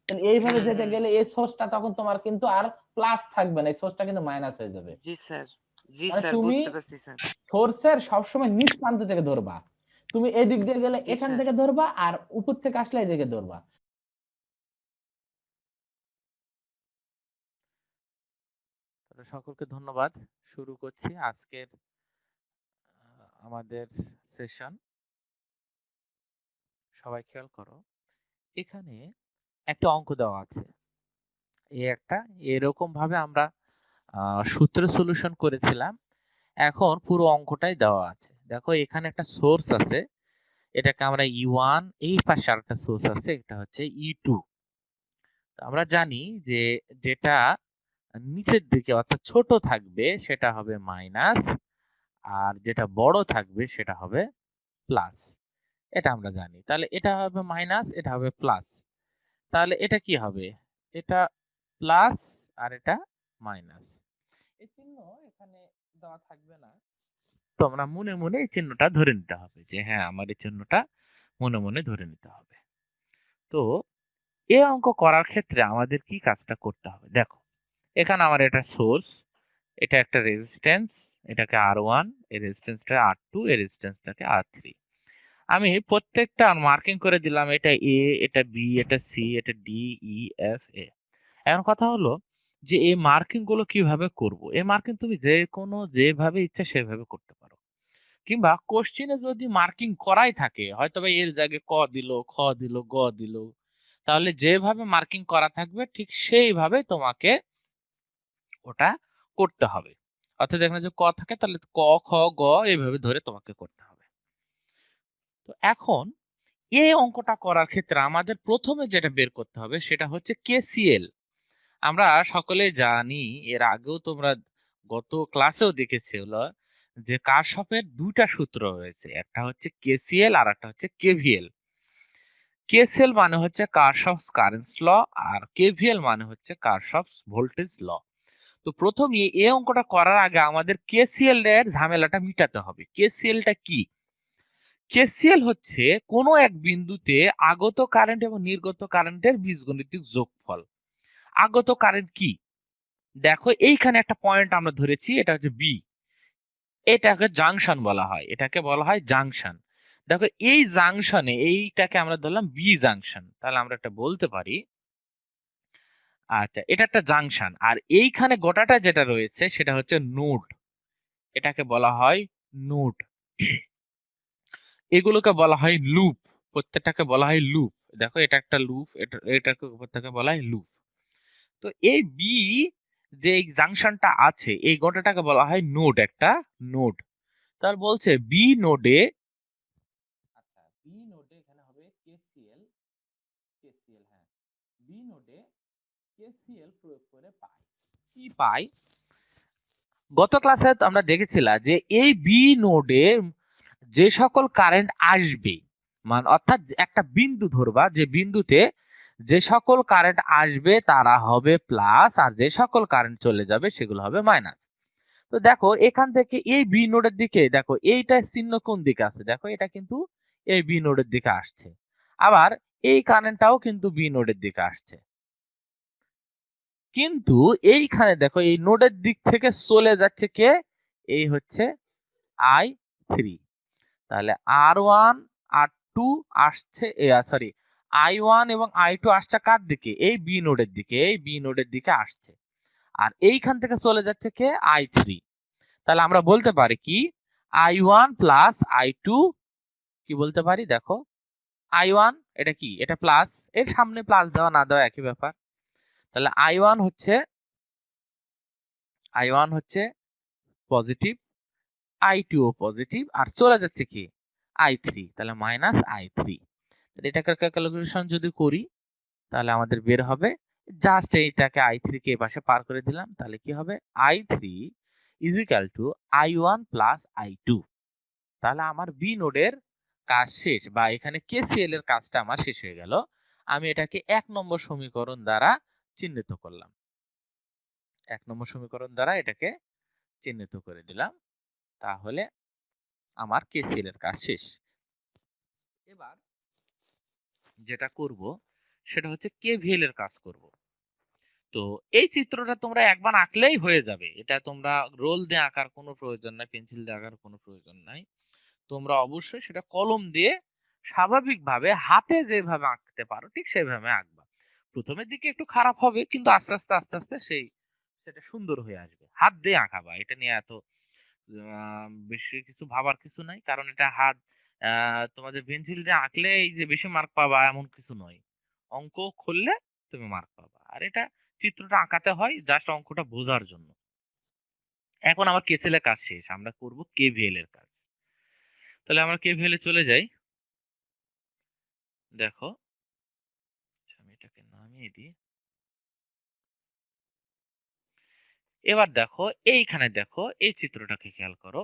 তাহলে এইভাবে যেতে গেলে এই সোর্সটা তখন তোমার কিন্তু আর প্লাস থাকবে না, এই সোর্সটা কিন্তু মাইনাস হয়ে যাবে। জি স্যার। জি মানে স্যার তুমি বুঝতে পারছি স্যার। সোর্সের সবসময় নিচ প্রান্ত থেকে ধরবা, তুমি এই দিক দিয়ে গেলে জি এখান স্যার। থেকে ধরবা আর উপর থেকে আসলে এই দিকে ধরবা। সকলকে ধন্যবাদ। শুরু করছি আজকের আমাদের সেশন। সবাই খেয়াল করো, এখানে একটা অঙ্ক দেওয়া আছে, এই একটা এরকম ভাবে আমরা সূত্র সলিউশন করেছিলাম। এখন পুরো অঙ্কটাই দেওয়া আছে। দেখো এখানে একটা সোর্স আছে, এটাকে আমরা E1, এই পাশে আরেকটা সোর্স আছে, এটা হচ্ছে E2। তো আমরা জানি যে যেটা নিচের দিকে অর্থাৎ ছোট থাকবে সেটা হবে মাইনাস, আর যেটা বড় থাকবে সেটা হবে প্লাস। এটা আমরা জানি। তাহলে এটা হবে মাইনাস, এটা হবে প্লাস। তাহলে এটা কি হবে? এটা প্লাস আর এটা মাইনাস। এই চিহ্ন এখানে দেওয়া থাকবে না, তোমরা মনে মনে এই চিহ্নটা ধরে নিতে হবে যে হ্যাঁ আমার এই চিহ্নটা মনে মনে ধরে নিতে হবে। তো এই অঙ্ক করার ক্ষেত্রে আমাদের কি কাজটা করতে হবে? দেখো এখানে আমার এটা সোর্স, এটা একটা রেজিস্ট্যান্স, এটাকে R1, এই রেজিস্ট্যান্সটা R2, এই রেজিস্ট্যান্সটাকে R3। আমি প্রত্যেকটা মার্কিং করে দিলাম, এটা এ, এটা বি, এটা সি, এটা ডি, ই, এফ, এ। এখন কথা হলো যে এই মার্কিং গুলো কিভাবে করব? এই মার্কিং তুমি যে কোনো যেভাবে ইচ্ছা সেভাবে করতে পারো, কিংবা কোশ্চিনে যদি মার্কিং করাই থাকে হয়তো বা এর জায়গায় ক দিল, খ দিল, গ দিল, তাহলে যেভাবে মার্কিং করা থাকবে ঠিক সেইভাবে তোমাকে ওটা করতে হবে। অর্থাৎ এখানে যে ক থাকে তাহলে ক, খ, গ এইভাবে ধরে তোমাকে করতে হবে। তো এখন এই অঙ্কটা করার ক্ষেত্রে আমাদের প্রথমে যেটা বের করতে হবে সেটা হচ্ছে কেসিএল। আমরা সকলে জানি, এর আগেও তোমরা গত ক্লাসেও দেখেছিল যে কারশফের দুইটা সূত্র রয়েছে, একটা হচ্ছে কেসিএল আর একটা হচ্ছে কেভিএল। কেসিএল মানে হচ্ছে কারশফস কারেন্ট ল, আর কেভিএল মানে হচ্ছে কারশফস ভোল্টেজ ল। তো প্রথমে এই অঙ্কটা করার আগে আমাদের কেসিএল এর ঝামেলাটা মিটাতে হবে। কেসিএলটা কি? কেসিএল হচ্ছে কোনো এক বিন্দুতে আগত কারেন্ট এবং নির্গত কারেন্টের বীজগণিতিক যোগফল। আগত কারেন্ট কি? দেখো এইখানে একটা পয়েন্ট আমরা ধরেছি, এটা হচ্ছে বি, এটাকে জাংশন বলা হয়, এটাকে বলা হয় জাংশন। দেখো এই জাংশনে এইটাকে আমরা ধরলাম বি জাংশন, তাহলে আমরা এটা বলতে পারি আচ্ছা এটা একটা জাংশন। আর এইখানে গোটাটা যেটা রয়েছে সেটা হচ্ছে নোড, এটাকে বলা হয় নোড। এগুলোকে বলা হয় লুপ, প্রত্যেকটাকে বলা হয় লুপ। দেখো এটা একটা লুপ, এটাকে প্রত্যেককে বলা হয় লুপ। তো এই বি যে জাংশনটা আছে এই গোটাটাকে বলা হয় নোড, একটা নোড। তার বলছে বি নোডে, আচ্ছা বি নোডে এখানে হবে কেসিএল, কেসিএল হ্যাঁ, বি নোডে কেসিএল প্রয়োগ করে পাই কি পাই? গত ক্লাসে আমরা দেখেছিলাম যে এই বি নোডে যে সকল কারেন্ট আসবে, মানে অর্থাৎ একটা বিন্দু ধরবা, যে বিন্দুতে যে সকল কারেন্ট আসবে তারা হবে প্লাস, আর যে সকল কারেন্ট চলে যাবে সেগুলো হবে মাইনাস। তো দেখো এখান থেকে এই বি নোডের দিকে, দেখো এইটা চিহ্ন কোন দিকে আছে, দেখো এটা কিন্তু এই বি নোডের দিকে আসছে, আবার এই কারেন্টটাও কিন্তু বি নোডের দিকে আসছে। কিন্তু এইখানে দেখো এই নোডের দিক থেকে চলে যাচ্ছে কে? এই হচ্ছে I3। তাহলে R1 R2 আসছে, সরি I1 এবং I2 আসছে কার দিকে? এই বি নোডের দিকে, এই বি নোডের দিকে আসছে। আর এইখান থেকে চলে যাচ্ছে কে? I3। তাহলে আমরা বলতে পারি কি I1 প্লাস I2, কি বলতে পারি? দেখো I1 এটা কি? এটা প্লাস, এর সামনে প্লাস দেওয়া না দেওয়া একই ব্যাপার। তাহলে I1 হচ্ছে পজিটিভ, I2 ও পজিটিভ, আর চলে যাচ্ছে কি? I3, তাহলে মাইনাস I3। তাহলে এটাকে ক্যালকুলেশন যদি করি তাহলে আমাদের বের হবে, জাস্ট এইটাকে I3 কে পাশে পার করে দিলাম, তাহলে কি হবে? I3 is equal two I1 plus I2। তাহলে আমার বি নোডের কাজ শেষ, বা এখানে কেসিএল এর কাজটা আমার শেষ হয়ে গেল। আমি এটাকে 1 নম্বর সমীকরণ দ্বারা চিহ্নিত করলাম, 1 নম্বর সমীকরণ দ্বারা এটাকে চিহ্নিত করে দিলাম। তাহলে আমার কেসিএল এর কাজ শেষ। এবার যেটা করব সেটা হচ্ছে কেভিএল এর কাজ করব। তো এই চিত্রটা তোমরা একবার আঁকলেই হয়ে যাবে, এটা তোমরা রোল দিয়ে আঁকার কোনো প্রয়োজন নাই, পেন্সিল দিয়ে আঁকার কোনো প্রয়োজন নাই। তোমরা অবশ্যই সেটা কলম দিয়ে স্বাভাবিকভাবে হাতে যেভাবে আঁকতে পারো ঠিক সেভাবে আঁকবা। প্রথমের দিকে একটু খারাপ হবে, কিন্তু আস্তে আস্তে আস্তে আস্তে সেটা সুন্দর হয়ে আসবে। হাত দিয়ে আঁকাবা, এটা নিয়ে এত বেশি কিছু ভাবার কিছু নাই, কারণ এটা হাত তোমাদের পেন্সিল দিয়ে আঁকলে এই যে বেশি মার্ক পাবা এমন কিছু নয়। অঙ্ক খুললে তুমি মার্ক পাবা, আর এটা চিত্রটা আঁকাতে হয় জাস্ট অঙ্কটা বোঝার জন্য। এখন আমার কেসিএল এর কাজ শেষ, আমরা করব কেভিএল এর কাজ। তাহলে আমরা কেভিএল এ চলে যাই। দেখো আমি এটাকে নামিয়ে দিই। এবার দেখো এইখানে দেখো এই চিত্রটাকে খেয়াল করো।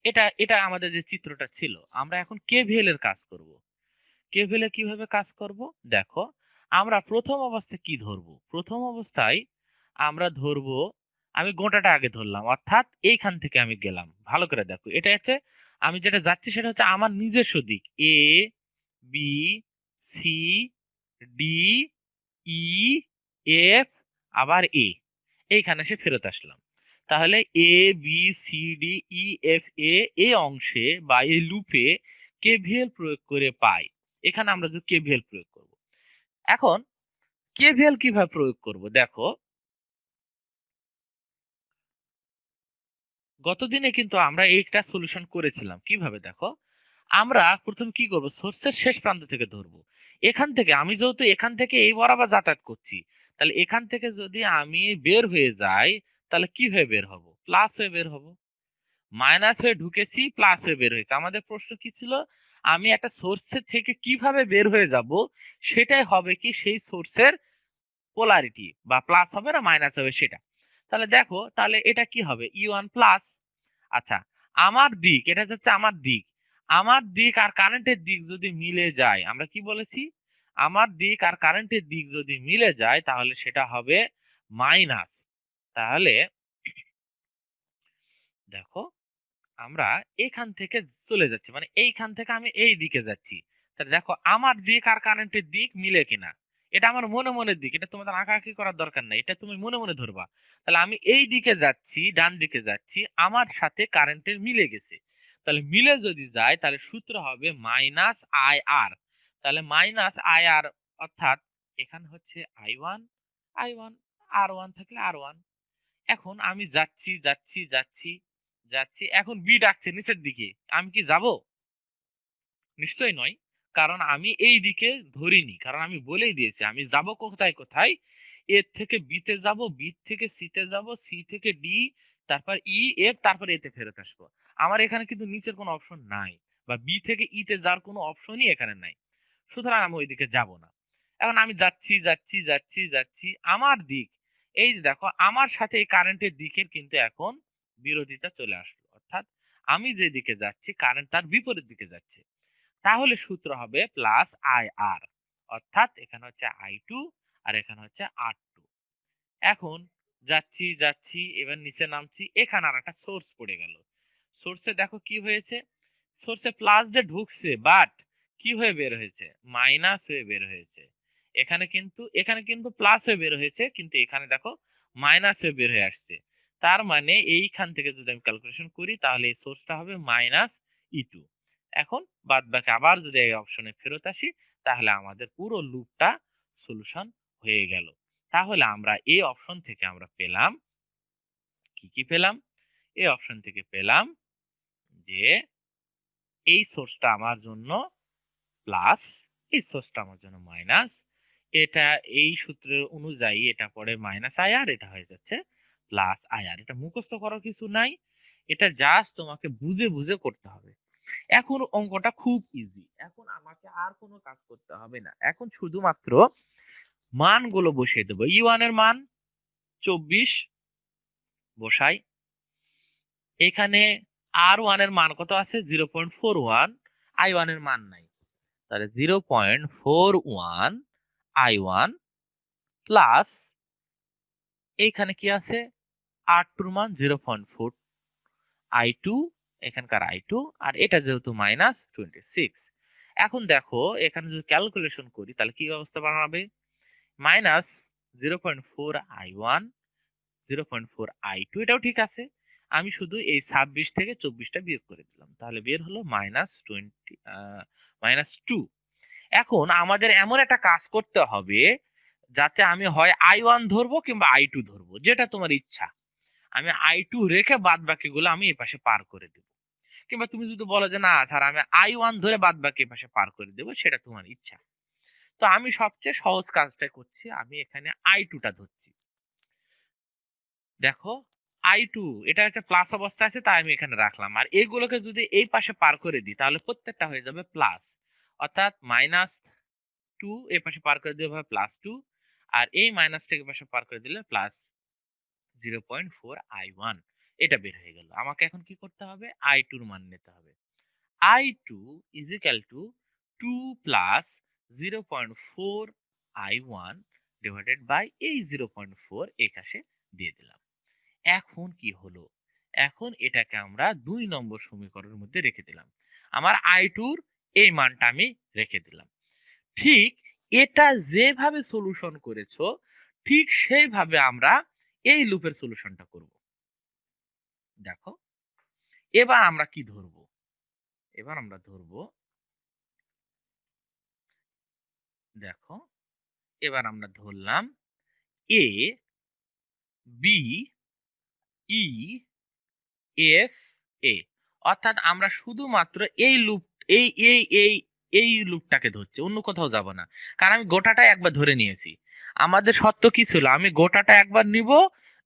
এটা এটা আমাদের যে চিত্রটা ছিল, আমরা এখন কেভিএল এর কাজ করব। কেভিএল এ কিভাবে কাজ করব? দেখো আমরা প্রথম অবস্থায় কি ধরবো? প্রথম অবস্থায় আমরা ধরবো, আমি গোটাটা আগে ধরলাম, অর্থাৎ এইখান থেকে আমি গেলাম। ভালো করে দেখো, এটা হচ্ছে আমি যেটা যাচ্ছি সেটা হচ্ছে আমার নিজস্ব দিক, A B C D E F আবার এ, এইখানে এসে ফেরত আসলাম। তাহলে A B C D E F A এই অংশে বা এই লুপে কেভিএল প্রয়োগ করে পাই। এখানে আমরা যে কেভিএল প্রয়োগ করব। এখন কেভিএল কিভাবে প্রয়োগ করব? দেখো গতদিনে কিন্তু আমরা এইটা সলিউশন করেছিলাম। কিভাবে? দেখো আমরা প্রথম কি করব, সোর্সের শেষ প্রান্ত থেকে ধরবো। এখান থেকে আমি যেহেতু এখান থেকে এই বরাবর যাতায়াত করছি, তাহলে এখান থেকে যদি আমি বের হয়ে যাই তাহলে কি হয়ে বের হব? প্লাস হয়ে বের হব। মাইনাস হয়ে ঢুকেছি, প্লাস হয়ে বের হয়েছে। আমাদের প্রশ্ন কি ছিল? আমি একটা সোর্সের থেকে কিভাবে বের হয়ে যাব, সেটাই হবে কি সেই সোর্সের পোলারিটি, বা প্লাস হবে না মাইনাস হবে সেটা। তাহলে দেখো, তাহলে এটা কি হবে? E1 plus. আচ্ছা, আমার দিক, এটা হচ্ছে আমার দিক। আমার দিক আর কারেন্টের দিক যদি মিলে যায়, আমরা কি বলেছি? আমার দিক আর কারেন্টের দিক যদি মিলে যায় তাহলে সেটা হবে মাইনাস। তাহলে দেখো আমরা এখান থেকে চলে যাচ্ছি, মানে এইখান থেকে আমি এই দিকে যাচ্ছি। তাহলে দেখো আমার দিক আর কারেন্টের দিক মিলে কিনা। এটা আমার মনে মনের দিক, এটা তোমাদের আঁকাআঁকি করার দরকার নাই, এটা তুমি মনে মনে ধরবা। তাহলে আমি এই দিকে যাচ্ছি, ডান দিকে যাচ্ছি, আমার সাথে কারেন্টের মিলে গেছে। তাহলে মিলে যদি যায় তাহলে সূত্র হবে মাইনাস আই আর। তাহলে মাইনাস আই আর, অর্থাৎ এখানে হচ্ছে আই ওয়ান আর ওয়ান থাকলে আর ওয়ান। এখন আমি যাচ্ছি যাচ্ছি যাচ্ছি যাচ্ছি, এখন বি ডাকছে নিচের দিকে, আমি কি যাব? নিশ্চয়ই নয়, কারণ আমি এই দিকে ধরিনি, কারণ আমি বলেই দিয়েছি আমি যাব কোথায় কোথায়। এর থেকে বিতে যাব, বি থেকে সিতে যাব, সি থেকে ডি, তারপর ই এফ, তারপর এতে ফেরত আসবো। আমার এখানে কিন্তু নিচের কোনো অপশন নাই, বা বি থেকে ইতে যাওয়ার কোনো অপশনই এখানে নাই। সুতরাং আমি ওইদিকে যাব না। এখন আমি যাচ্ছি যাচ্ছি যাচ্ছি যাচ্ছি, আমার দিক, এই যে দেখো আমার সাথে এই কারেন্টের দিকের কিন্তু এখন বিরোধিতা চলে আসলো, অর্থাৎ আমি যে দিকে যাচ্ছি কারেন্ট তার বিপরীত দিকে যাচ্ছে। তাহলে সূত্র হবে প্লাস আই আর, অর্থাৎ এখানে হচ্ছে I2 আর এখানে হচ্ছে R2। এখন যাচ্ছি যাচ্ছি, এবার নিচে নামছি, এখানে আর একটা সোর্স পড়ে গেল। সোর্সে দেখো কি হয়েছে, সোর্সে প্লাস দিয়ে ঢুকছে, বাট কি হয়ে বের হয়েছে? মাইনাস হয়ে বের হয়েছে। এখানে কিন্তু প্লাস হয়ে বের হয়েছে, কিন্তু এখানে দেখো মাইনাস হয়ে বের হয়ে আসছে। তার মানে এইখান থেকে যদি আমি ক্যালকুলেশন করি তাহলে এই সোর্সটা হবে মাইনাস E2। এখন বাদ বাকি আবার যদি এই অপশনে ফেরত আসি তাহলে আমাদের পুরো লুপটা সলিউশন হয়ে গেল। তাহলে আমরা এই অপশন থেকে আমরা পেলাম কি কি পেলাম? এই অপশন থেকে পেলাম যে এই সোর্সটা আমার জন্য প্লাস, এই সোর্সটা আমার জন্য মাইনাস। এটা এই সূত্রের অনুযায়ী এটা পড়ে মাইনাস আইআর, এটা হয়ে যাচ্ছে প্লাস আইআর। এটা মুখস্থ করার কিছু নাই, এটা জাস্ট তোমাকে বুঝে বুঝে করতে হবে। এখন অঙ্কটা খুব ইজি, এখন আমাকে আর কোনো কাজ করতে হবে না, এখন শুধুমাত্র মানগুলো বসিয়ে দেবো। ই1 এর মান 24 বসাই, এখানে আর1 এর মান কত আছে? 0.41, I1 এর মান নাই, তাহলে 0.41 I1 প্লাস এইখানে কি আছে? R2 এর মান 0.4 I2, এখানকার I2, আর এটা যেহেতু মাইনাস 26। এখন দেখো এখানে যদি ক্যালকুলেশন করি তাহলে কি অবস্থা বানাবে? মাইনাস 0.4 I1, 0.4 I2, এটাও ঠিক আছে। আমি শুধু এই 26 থেকে 24টা বিয়োগ করে দিলাম, তাহলে বের হলো -2। এখন আমাদের এমন একটা কাজ করতে হবে যাতে আমি হয় I1 ধরবো কিংবা I2 ধরবো, যেটা তোমার ইচ্ছা। আমি I2 রেখে বাদ বাকিগুলো আমি এই পাশে পার করে দেব, কিংবা তুমি যদি বলো যে না স্যার আমি I1 ধরে বাদ বাকি পাশে পার করে দেবো, সেটা তোমার ইচ্ছা। তো আমি সবচেয়ে সহজ কাজটা করছি, আমি এখানে I2টা ধরছি। দেখো i2 এটা হচ্ছে প্লাস অবস্থা আছে, তাই আমি এখানে রাখলাম। আর এগুলোকে যদি এই পাশে পার করে দিই তাহলে প্রত্যেকটা হয়ে যাবে প্লাস, অর্থাৎ -2 এই পাশে পার করে দিলে হবে +2, আর এই মাইনাসটাকে পাশে পার করে দিলে প্লাস 0.4i1 এটা বের হয়ে গেল। আমাকে এখন কি করতে হবে, i2 এর মান নিতে হবে। i2 is equal to 2 plus 0.4i1 divided by এই 0.4 এই কাছে দিয়ে দিলাম। এখন কি হলো, এখন এটাকে আমরা 2 নম্বর সমীকরণের মধ্যে রেখে দিলাম। আমার i2 এর এই মানটা আমি রেখে দিলাম। ঠিক এটা যেভাবে সলিউশন করেছো ঠিক সেইভাবে আমরা এই লুপের সলিউশনটা করব। দেখো এবার আমরা কি ধরবো, এবার আমরা ধরবো, দেখো এবার আমরা ধরলাম a b e f a, অর্থাৎ আমরা শুধুমাত্র এই লুপ এই এই এই এই লুপটাকে ধরছি, অন্য কোথাও যাব না, কারণ আমি গোটাটা একবার ধরে নিয়েছি। আমাদের শর্ত কি ছিল, আমি গোটাটা একবার নিব,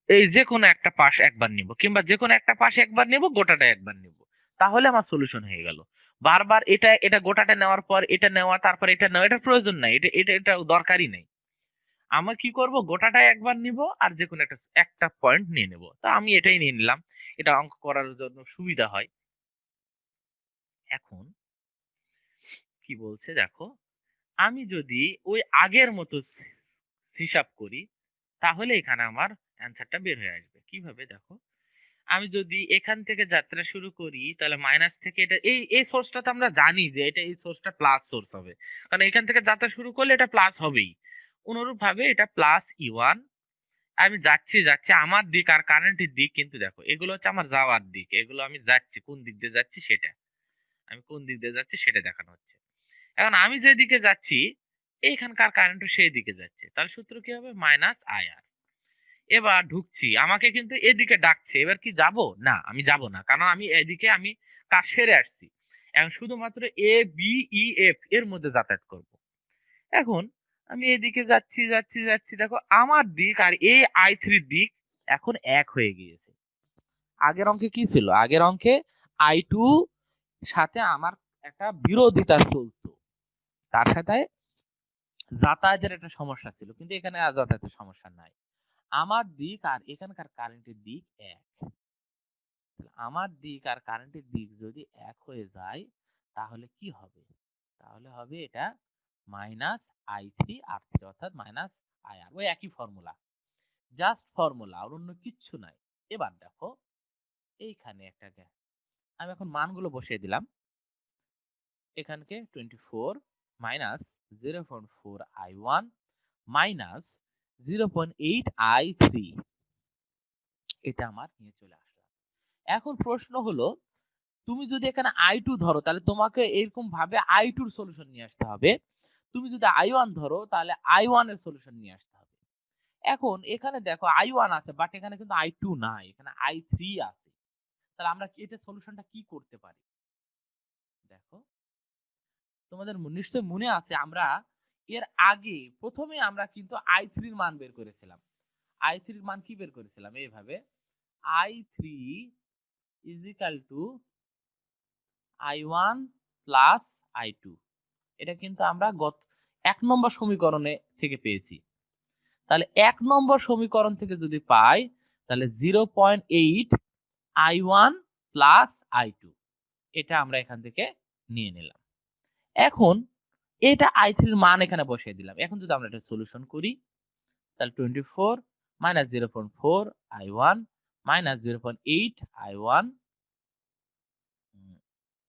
এই যে কোনো একটা পাশ একবার নিব, কিংবা যে কোনো একটা পাশ একবার নিব, গোটাটা একবার নিব, তাহলে আমার সলিউশন হয়ে গেল। বারবার এটা এটা গোটাটা নেওয়ার পর এটা নেওয়া তারপর এটা নেওয়া, এটা প্রয়োজন নাই, এটা এটা এটা দরকারই নেই। আমরা কি করব, গোটাটা একবার নিব আর যে কোনো একটা একটা পয়েন্ট নিয়ে নেব। তা আমি এটাই নিয়ে নিলাম, এটা অঙ্ক করার জন্য সুবিধা হয়। এখন কি বলছে দেখো, আমি যদি ওই আগের মতো হিসাব করি তাহলে এখানে আমার অ্যান্সারটা বের হয়ে আসবে। কিভাবে দেখো, আমি যদি এখান থেকে যাত্রা শুরু করি তাহলে মাইনাস থেকে এটা এই এই সোর্সটা তো আমরা জানি যে এটা এই সোর্সটা প্লাস সোর্স হবে, কারণ এখান থেকে যাত্রা শুরু করলে এটা প্লাস হবেই। অনুরূপ ভাবে এটা প্লাস ই1, আমি যাচ্ছি যাচ্ছি আমার দিক আর কারেন্টের দিক কিন্তু দেখো এগুলো হচ্ছে আমার যাওয়ার দিক, এগুলো আমি যাচ্ছি কোন দিক দিয়ে যাচ্ছি সেটা, আমি কোন দিক দিয়ে যাচ্ছি সেটা দেখানো হচ্ছে। এখন আমি যে দিকে যাচ্ছি এইখানকার কারেন্টও সেই দিকে যাচ্ছে, তাহলে সূত্র কি হবে, -IR। এবার ঢুকছি, আমাকে কিন্তু এদিকে ডাকছে, এবার কি যাব না, আমি যাব না, কারণ আমি এদিকে আমি কাজ সেরে আসছি। এখন শুধুমাত্র এ বি ই এফ এর মধ্যে যাতায়াত করব। এখন আমি এদিকে যাচ্ছি যাচ্ছি যাচ্ছি, দেখো আমার দিক আর এই i3 দিক এখন এক হয়ে গিয়েছে। আগের অঙ্কে কি ছিল, আগের অঙ্কে i2 সাথে আমার একটা বিরোধিতা চলতো, তার সাথে যাতায়াতের একটা সমস্যা ছিল, কিন্তু এখানে আর যাতায়াতের সমস্যা নাই। আমার দিক আর এখানকার কারেন্টের দিক এক, আমার দিক আর কারেন্টের দিক যদি এক হয়ে যায় তাহলে কি হবে, তাহলে হবে এটা -i3r3, অর্থাৎ -IR, ওই একই ফর্মুলা, জাস্ট ফর্মুলা, আর অন্য কিচ্ছু নাই। এবার দেখো এইখানে একটা আমি এখন মানগুলো বসিয়ে দিলাম, এখানকে 24 -0.4i1 -0.8i3 এটা আমার নিয়ে চলে আসলাম। এখন প্রশ্ন হলো, তুমি যদি এখানে i2 ধরো তাহলে তোমাকে এরকম ভাবে i2 এর সলিউশন নিয়ে আসতে হবে, তুমি যদি i1 ধরো তাহলে i1 এর সলিউশন নিয়ে আসতে হবে। এখন এখানে দেখো i1 আছে, বাট এখানে কিন্তু i2 নাই, এখানে i3 আছে, তাহলে আমরা এটা সলিউশনটা কি করতে পারি, দেখো তোমাদের নিশ্চয় মনে আছে আমরা এর আগে প্রথমে আমরা কিন্তু i3 এর মান বের করেছিলাম। i3 এর মান কি বের করেছিলাম, এইভাবে i3 is equal to i1 plus i2, এটা কিন্তু আমরা গত 1 নম্বর সমীকরণে থেকে পেয়েছি। তাহলে 1 নম্বর সমীকরণ থেকে যদি পাই তাহলে 0.8 i1 plus i2 এটা আমরা এখান থেকে নিয়ে নিলাম। এখন এটা i3 এর মান এখানে বসিয়ে দিলাম। এখন যদি আমরা এটা সলিউশন করি তাহলে 24 -0.4 i1 -0.8 i1,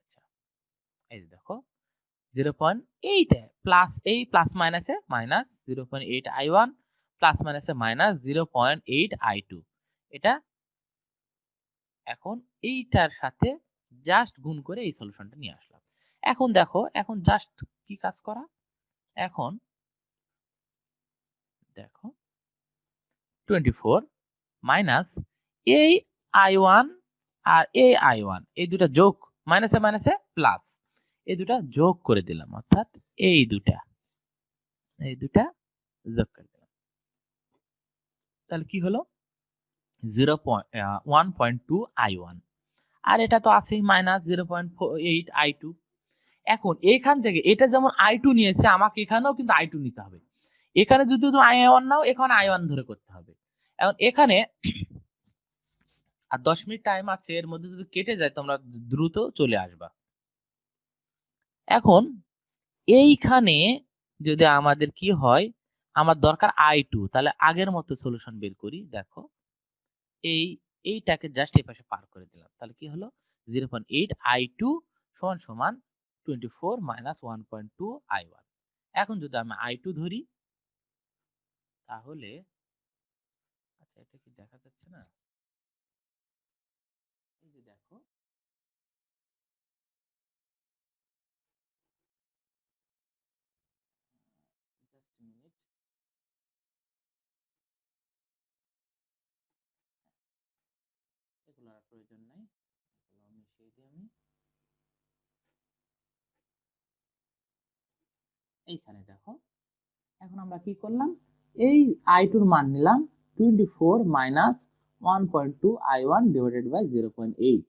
আচ্ছা এই যে দেখো 0.8 প্লাস এই প্লাস মাইনাসে মাইনাস 0.8 i1 প্লাস মাইনাসে মাইনাস 0.8 i2, এটা এখন এইটার সাথে জাস্ট গুণ করে এই সলিউশনটা নিয়ে আসলাম। এখন দেখো এখন জাস্ট কি কাজ করা, এখন দেখো 24 মাইনাস এই i1 আর এই i1 এই দুটা যোগ, মাইনাসে মাইনাসে প্লাস, এই দুটা যোগ করে দিলাম, অর্থাৎ এই দুটা যোগ করে দিলাম। তাহলে কি হলো, 1.2 I1, আর এটা তো আছেই -0.8 I2। এখন এখান থেকে এটা যেমন I2 নিয়েছে, আমাকে এখানেও কিন্তু I2 নিতে হবে। এখানে যদি তুমি I1 নাও, এখানে I1 ধরে করতে হবে। এখন এখানে আর 10 মিনিট টাইম আছে, এর মধ্যে যদি কেটে যায় তোমরা দ্রুত চলে আসবা। এখন এইখানে যদি আমাদের কি হয়, আমার দরকার I2, তাহলে আগের মতো সলিউশন বের করি। দেখো এইটাকে জাস্ট এই পাশে পার করে দিলাম, তাহলে কি হলো 0.8 I2 সমান সমান 24 - 1.2 I1। এখন যদি আমি I2 ধরি, তাহলে আচ্ছা এটা কি দেখা যাচ্ছে না? এই যে দেখো, জাস্ট মিনিট, এগুলো আর প্রয়োজন নাই, এগুলো মিশিয়ে দিই আমি। এইখানে দেখো, এখন আমরা কি করলাম, এই I2 এর মান নিলাম 24 - 1.2 I1 / 0.8।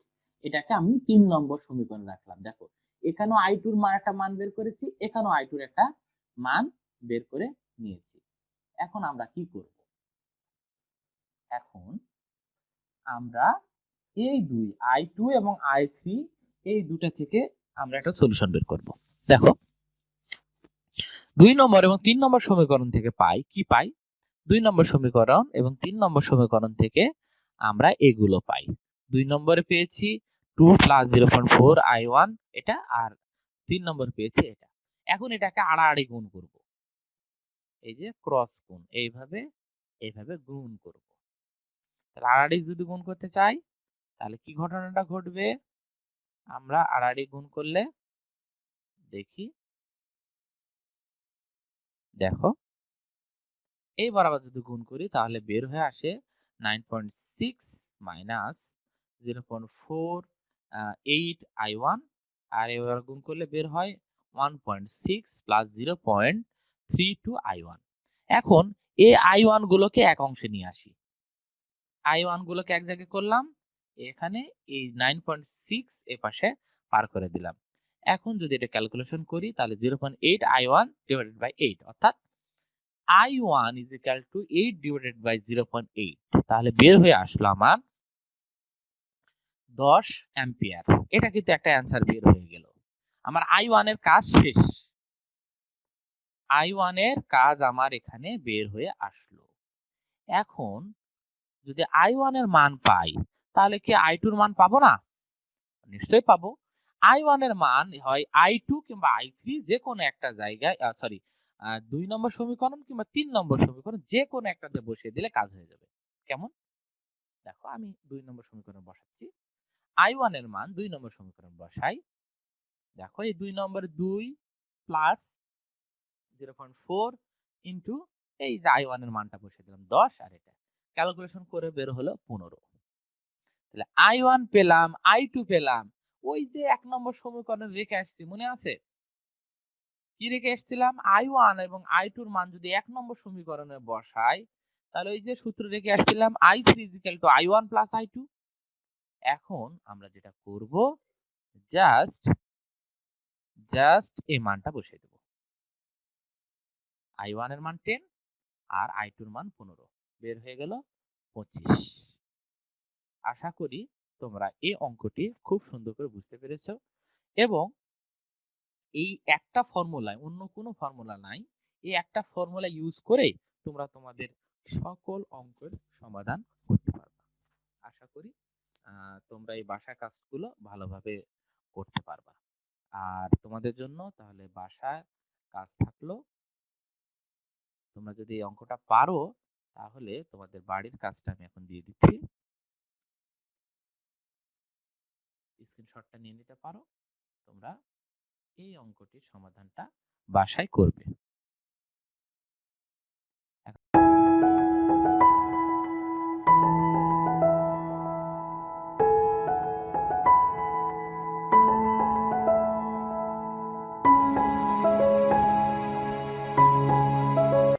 এটাকে আমি 3 নম্বর সমীকরণে রাখলাম। দেখো এখানেও I2 এর মান একটা মান বের করেছি, এখানেও I2 এর একটা মান বের করে নিয়েছি। এখন আমরা কি করব, এখন আমরা এই দুই I2 এবং I3 এই দুটা থেকে আমরা একটা সলিউশন বের করব। দেখো 2 নম্বর এবং 3 নম্বর সমীকরণ থেকে পাই কি পাই, 2 নম্বর সমীকরণ এবং 3 নম্বর সমীকরণ থেকে আমরা এগুলো পাই। 2 নম্বরে পেয়েছি 2 + 0.4 I1 এটা, আর 3 নম্বর পেয়েছি এটা। এখন এটাকে আড়াআড়ি গুণ করব, এই যে ক্রস গুণ, এইভাবে এইভাবে গুণ করব। তাহলে আড়াআড়ি যদি গুণ করতে চাই, তাহলে কি ঘটনাটা ঘটবে, আমরা আড়াআড়ি গুণ করলে দেখি, দেখো এই বরাবর যদি গুণ করি তাহলে বের হয়ে আসে 9.6 - 0.48 I1, আর এবার গুণ করলে বের হয় 1.6 + 0.32 I1। এখন এই I1 গুলোকে এক অংশে নিয়ে আসি, I1 গুলোকে এক জায়গায় করলাম, এখানে এই 9.6 এর পাশে পার করে দিলাম। এখন যদি এটা ক্যালকুলেশন করি তাহলে 0.8 I1 / 8, অর্থাৎ I1 = 8 / 0.8, তাহলে বের হয়ে আসলো আমার 10 অ্যাম্পিয়ার। এটা কিন্তু একটা অ্যান্সার বের হয়ে গেল। আমার I1 এর কাজ শেষ, I1 এর কাজ আমার এখানে বের হয়ে আসলো। এখন যদি I1 এর মান পাই, তাহলে কি I2 এর মান পাবো না? নিশ্চয়ই পাবো। I1 এর মান হয় I2 কিংবা I3, যে কোনো একটা জায়গায়, সরি 2 নম্বর সমীকরণ কিংবা 3 নম্বর সমীকরণ, যে কোনো একটাতে বসিয়ে দিলে কাজ হয়ে যাবে। কেমন? দেখো আমি 2 নম্বর সমীকরণ বসাচ্ছি, I1 এর মান 2 নম্বর সমীকরণ বসাই। দেখো এই 2 নম্বর 2 প্লাস 0.4 ইনটু এই যে I1 এর মানটা বসিয়ে দিলাম 10, আর এটা ক্যালকুলেশন করে বের হলো 15। তাহলে I1 পেলাম, I2 পেলাম, ওই যে 1 নম্বর সমীকরণে রেখে আসছি, মনে আছে কি রেখে এসেছিলাম, I1 এবং I2 এর মান যদি 1 নম্বর সমীকরণে বসাই, তাহলে ওই যে সূত্র রেখে আসছিলাম I3 = I1 + I2। এখন আমরা যেটা করব, জাস্ট এই মানটা বসিয়ে দেব, I1 এর মান 10 আর I2 এর মান 15, বের হয়ে গেল 25। আশা করি তোমরা এই অঙ্কটি খুব সুন্দর করে বুঝতে পেরেছো, এবং এই একটা ফর্মুলায়, অন্য কোনো ফর্মুলা নাই, এই একটা ফর্মুলা ইউজ করে তোমরা তোমাদের সকল অঙ্কের সমাধান করতে পারবে। আশা করি তোমরা এই বাসা কাজগুলো ভালোভাবে করতে পারবা। আর তোমাদের জন্য তাহলে বাসায় কাজ থাকলো, তোমরা যদি এই অঙ্কটা পারো তাহলে তোমাদের বাড়ির কাজটা আমি এখন দিয়ে দিচ্ছি, স্ক্রিনশটটা নিয়ে নিতে পারো। তোমরা এই অঙ্কটির সমাধানটা বাসায় করবে।